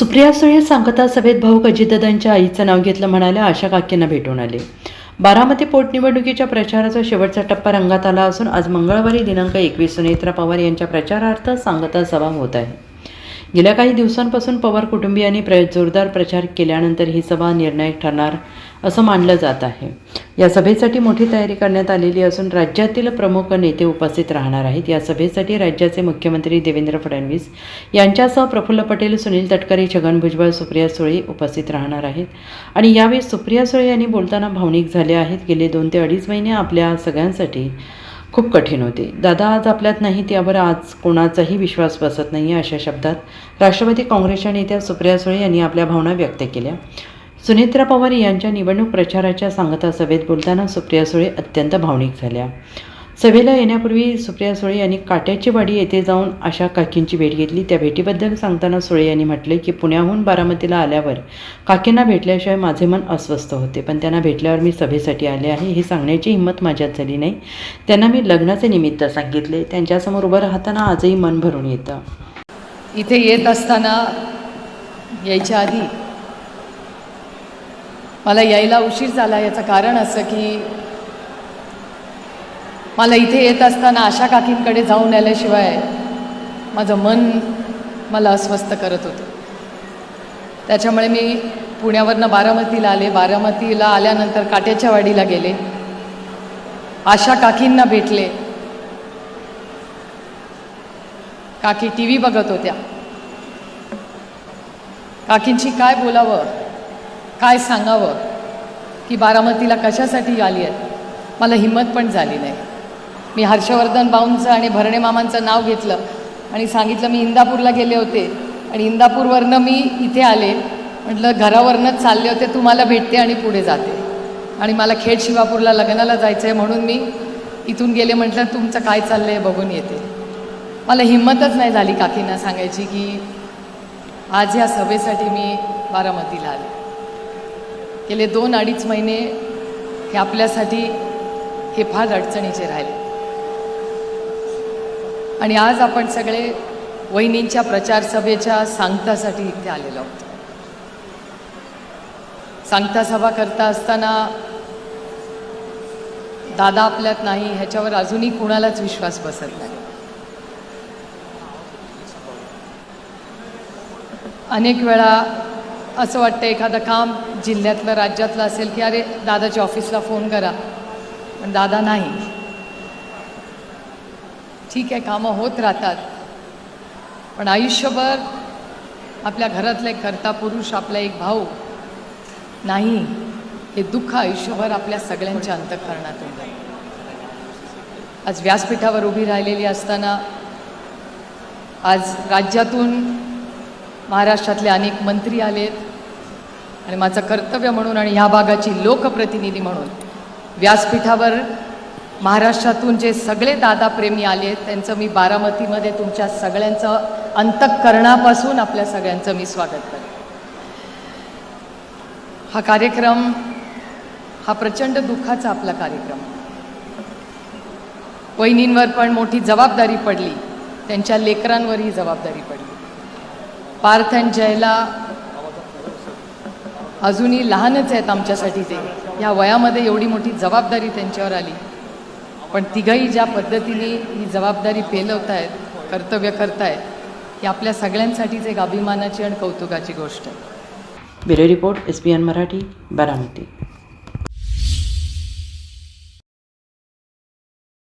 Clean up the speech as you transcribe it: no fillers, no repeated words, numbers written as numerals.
सुप्रिया सुळे सांगता सभेत भाऊ अजितदादांच्या आईचं नाव घेतलं म्हणाल्या आशा काकींना भेटून आले। बारामती पोटनिवडणुकीच्या प्रचाराचा शेवटचा टप्पा रंगात आला असून आज मंगळवारी दिनांक 21 सुनेत्रा पवार यांच्या प्रचारार्थ सांगता सभा होत आहे। गेल्या काही दिवसांपासून पवार कुटुंबियांनी जोरदार प्रचार केल्यानंतर ही सभा निर्णायक ठरणार असं मानलं जात आहे। या सभेसाठी मोठी तयारी करण्यात आलेली असून राज्यातील प्रमुख नेते उपस्थित राहणार आहेत। या सभेसाठी राज्याचे मुख्यमंत्री देवेंद्र फडणवीस यांच्यासह प्रफुल्ल पटेल, सुनील तटकरे, छगन भुजबळ, सुप्रिया सुळे उपस्थित राहणार आहेत। आणि यावेळी सुप्रिया सुळे यांनी बोलताना भावनिक झाले आहेत। गेले 2 ते 2.5 महिने आपल्या सगळ्यांसाठी खूप कठीण होते। दादा आज आपल्यात नाहीत यावर आज कोणाचाही विश्वास बसत नाही, अशा शब्दात राष्ट्रवादी काँग्रेसच्या नेत्या सुप्रिया सुळे यांनी आपल्या भावना व्यक्त केल्या। सुनेत्रा पवार यांच्या निवडणूक प्रचाराच्या सांगता सभेत बोलताना सुप्रिया सुळे अत्यंत भावनिक झाल्या। सभेला येण्यापूर्वी सुप्रिया सुळे यांनी काट्याची वाडी येथे जाऊन आशा काकींची भेट घेतली। त्या भेटीबद्दल सांगताना सुळे यांनी म्हटले की पुण्याहून बारामतीला आल्यावर काकींना भेटल्याशिवाय माझे मन अस्वस्थ होते, पण त्यांना भेटल्यावर मी सभेसाठी आले आहे हे सांगण्याची हिंमत माझ्यात झाली नाही। त्यांना मी लग्नाचे निमित्त सांगितले। त्यांच्यासमोर उभं राहताना आजही मन भरून येतं। इथे येत असताना यायच्या आधी मला यायला उशीर झाला। याचं कारण असं की मला इथे येत असताना आशा काकींकडे जाऊन आल्याशिवाय माझं मन मला अस्वस्थ करत होतं। त्याच्यामुळे मी पुण्यावरनं बारामतीला आले। बारामतीला आल्यानंतर काट्याच्या वाडीला गेले, आशा काकींना भेटले। काकी TV बघत होत्या। काकींची काय बोलावं, काय सांगावं की बारामतीला कशासाठी आली आहे, मला हिंमत पण झाली नाही। मी हर्षवर्धन भाऊंचं आणि भरणे मामांचं नाव घेतलं आणि सांगितलं मी इंदापूरला गेले होते आणि इंदापूरवरनं मी इथे आले। म्हटलं घरावरनंच चालले होते, तुम्हाला भेटते आणि पुढे जाते। आणि मला खेड शिवापूरला लग्नाला जायचं आहे म्हणून मी इथून गेले। म्हटलं तुमचं काय चाललं आहे बघून येते। मला हिंमतच नाही झाली काकींना सांगायची की आज या सभेसाठी मी बारामतीला आले। गेले 2-2.5 महिने हे आपल्यासाठी हे फार अडचणीचे राहिले आणि आज आपण सगळे वहिनींच्या प्रचार सभेच्या सांगतासाठी इथे आलेलो आहोत। सांगता सभा करता असताना दादा आपल्यात नाही ह्याच्यावर अजूनही कुणालाच विश्वास बसत नाही। अनेक वेळा असं वाटतं एखादं काम जिल्ह्यातलं राज्यातलं असेल की अरे दादाच्या ऑफिसला फोन करा, पण दादा नाही। ठीक आहे, कामं होत राहतात, पण आयुष्यभर आपल्या घरातला एक कर्ता पुरुष, आपला एक भाऊ नाही, हे दुःख आयुष्यभर आपल्या सगळ्यांच्या अंतःकरणातून जातं। आज व्यासपीठावर उभी राहिलेली असताना आज राज्यातून महाराष्ट्रातले अनेक मंत्री आलेत आणि माझं कर्तव्य म्हणून आणि ह्या भागाची लोकप्रतिनिधी म्हणून व्यासपीठावर महाराष्ट्रातून जे सगळे दादा प्रेमी आले आहेत त्यांचं मी बारामतीमध्ये तुमच्या सगळ्यांचं अंतःकरणापासून आपल्या सगळ्यांचं मी स्वागत करते। हा कार्यक्रम हा प्रचंड दुःखाचा आपला कार्यक्रम। वहिनींवर पण मोठी जबाबदारी पडली, त्यांच्या लेकरांवरही जबाबदारी पडली। पार्थ आणि जयला अजूनही लहानच आहेत आमच्यासाठी, ते ह्या वयामध्ये एवढी मोठी जबाबदारी त्यांच्यावर आली, पण तिघही ज्या पद्धतीने ही जबाबदारी पेलवतायत, कर्तव्य करतायत, ही आपल्या सगळ्यांसाठीच एक अभिमानाची आणि कौतुकाची गोष्ट आहे। Bureau report SBN Marathi, Baramati.